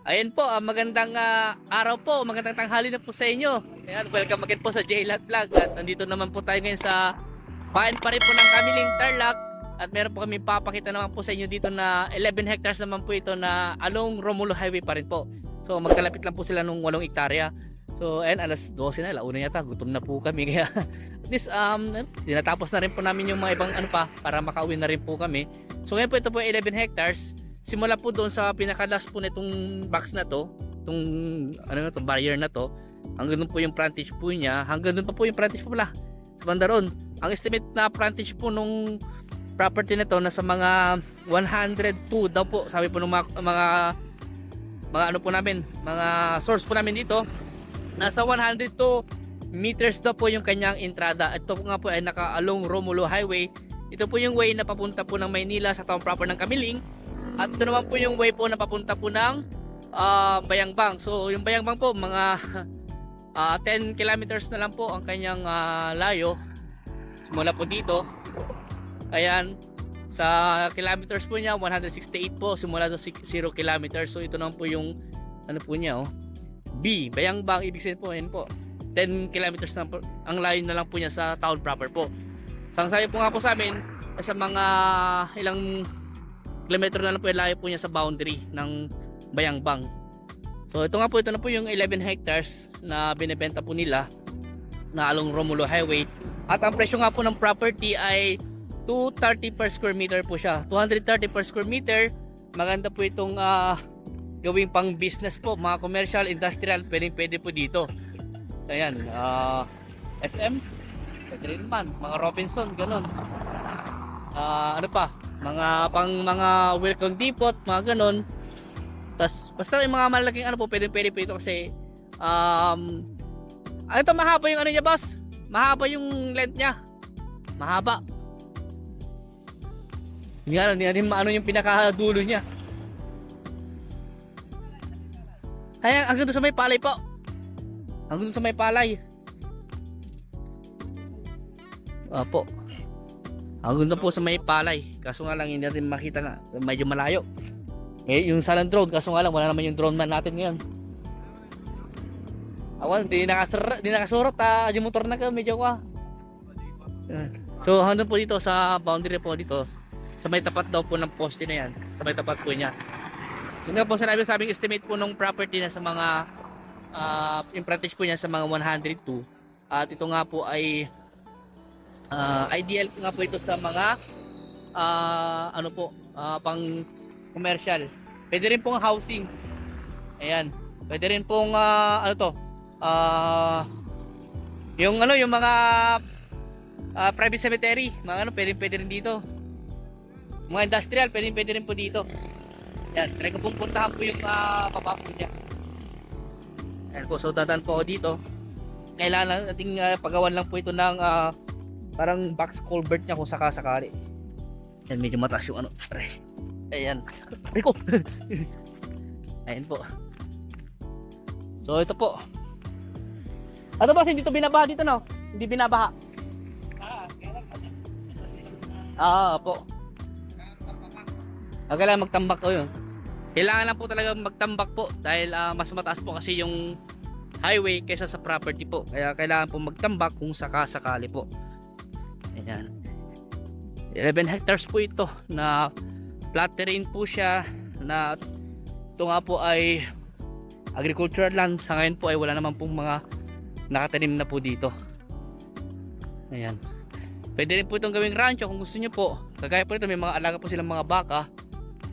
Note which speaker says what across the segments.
Speaker 1: Ayan po, magandang araw po, magandang tanghali na po sa inyo. Ayan, welcome again po sa JLAT Vlog. At nandito naman po tayo ngayon sa bayan pa rin po ng Kamiling, Tarlac. At meron po kami papakita naman po sa inyo dito na 11 hectares naman po ito na along Romulo Highway pa rin po. So magkalapit lang po sila nung 8 hektarya. So ayan, alas 12 na, launa yata, gutom na po kami. Kaya at least dinatapos na rin po namin yung mga ibang para makauwi na rin po kami. So ngayon po ito po 11 hectares. Simula po doon sa pinaka-last po nitong box na to, itong barrier na to, hanggang doon po yung frontage po niya, hanggang doon pa po yung frontage po pala sa bandaron. Ang estimate na frontage po nung property na to nasa mga 102 daw po, sabi po ng mga ano po namin, mga source po namin dito, nasa 102 meters daw po yung kanyang entrada. Ito po nga po ay naka-along Romulo Highway. Ito po yung way na papunta po ng Maynila sa town proper ng Kamiling. At ito naman po yung way po na papunta po ng Bayangbang. So yung Bayangbang po mga 10 kilometers na lang po ang kanyang layo. Simula po dito. Ayan, sa kilometers po niya 168 po simula sa 0 kilometers. So ito naman po yung ano po niya B, Bayangbang, ibig sabihin po yun po 10 kilometers na po, ang layo na lang po niya sa town proper po. So ang sabi po nga po sa amin sa mga ilang kilometro na lang po yung layo po niya sa boundary ng Bayangbang. So ito nga po, ito na po yung 11 hectares na binebenta po nila na along Romulo Highway. At ang presyo nga po ng property ay 230 per square meter po siya. 230 per square meter. Maganda po itong gawing pang business po, mga commercial, industrial, pwede po dito. Ayan, SM, pwede rin man, mga Robinson, ganun. Ano pa, mga welcome depot, mga ganun. Tas basta yung mga malaking ano po, pwede po ito kasi ano to, mahaba yung ano niya, boss. Mahaba yung length niya. Mahaba. Hindi natin maano yung pinakadulo niya. Kaya hanggang doon sa may palay po. Hanggang doon sa may palay. Opo. Hanggang doon po sa may palay. Kaso nga lang hindi natin makita nga, medyo malayo. Yung salang drone, kaso nga lang wala naman yung drone man natin ngayon. Awan, di nakasurot yung motor na ka, medyo ka. So hanggang po dito sa boundary po dito, sa may tapat daw po ng poste na yan, sa may tapat po niya. Yun nga po sabing estimate po ng property na sa mga yung frontage po niya sa mga 102. At ito nga po ay ideal nga po ito sa mga pang commercial. Pwede rin pong housing. Ayan. Pwede rin pong yung mga private cemetery, mga pwede rin dito. Mga industrial, pwede rin po dito. Ayan, try ko pong puntahan po yung baba po niya. Ayan po, so dadaan po ako dito. Kailangan nating pagawan lang po ito ng parang box culvert niya kung sakasakali. Yan, medyo mataas yung ano. Ayan. Rico. Ayan po. So ito po. Ano ba, hindi ito binabaha dito, no? Hindi binabaha. Po. Kailangan magtambak ko yun. Kailangan lang po talaga magtambak po dahil mas mataas po kasi yung highway kaysa sa property po. Kaya kailangan po magtambak kung sakasakali po. Ayan. 11 hectares po ito na flat terrain po siya, na ito nga po ay agricultural land. Sa ngayon po ay wala naman pong mga nakatanim na po dito. Ayan. Pwede rin po itong gawing rancho kung gusto nyo po. Kagaya po ito, may mga alaga po silang mga baka,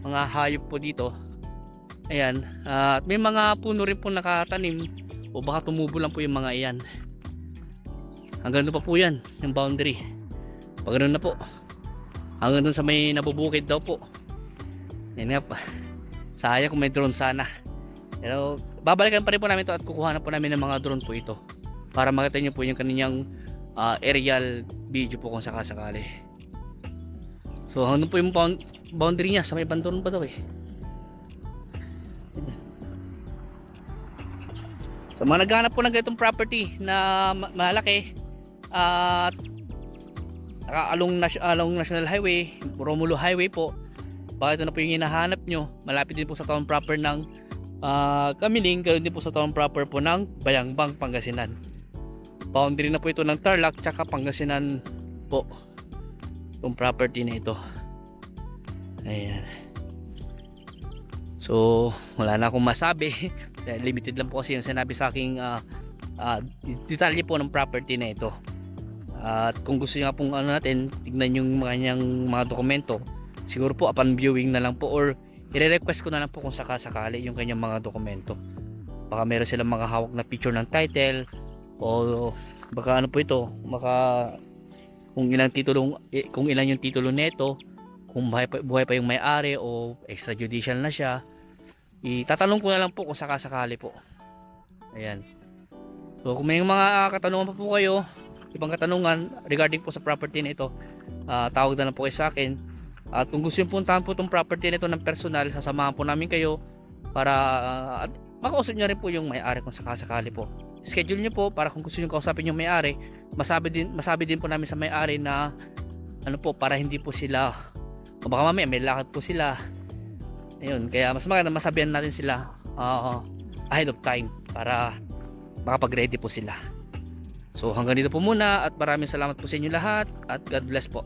Speaker 1: mga hayop po dito. Ayan. At may mga puno rin po nakatanim o baka tumubo lang po yung mga iyan. Hanggang doon pa po yan, yung boundary. Pag ganoon na po, hanggang doon sa may nabubukid daw po. Yan nga pa. Sayang kung may drone sana. Pero babalikan pa rin po namin ito at kukuha na po namin ng mga drone po ito para makita nyo po yung kaninyang aerial video po kung sakasakali. So hanggang po yung boundary niya sa may bandron pa daw eh. So mga naghahanap po ng ganitong property na malaki at along National Highway, Romulo Highway po, baka ito na po yung hinahanap nyo, malapit din po sa town proper ng Kamiling, ganoon din po sa town proper po ng Bayangbang, Pangasinan. Boundary na po ito ng Tarlac tsaka Pangasinan po itong property na ito. Ayan. So wala na akong masabi. Limited lang po kasi yung sinabi sa aking detalye po ng property na ito. At kung gusto niyo nga pong natin tignan yung mga dokumento, siguro po upon viewing na lang po, or i-request ko na lang po kung sakasakali yung kanyang mga dokumento. Baka meron silang mga hawak na picture ng title, o baka ano po ito, baka kung ilan yung titulo nito, kung buhay pa yung may-ari o extrajudicial na siya. Itatanong ko na lang po kung sakasakali po. Ayan. So kung may mga katanungan pa po kayo, ibang katanungan regarding po sa property na ito, tawag na lang po kayo sa akin. At kung gusto nyo puntahan po itong property na ito ng personal, sasamahan po namin kayo para makausap nyo rin po yung may-ari kung sakasakali po. Schedule nyo po para kung gusto nyo kausapin yung may-ari, masabi din po namin sa may-ari na ano po, para hindi po sila, o baka mamaya may lakad po sila. Ayun, kaya mas maganda masabihan natin sila ahead of time para makapag-ready po sila. So hanggang dito po muna, at maraming salamat po sa inyo lahat, at God bless po.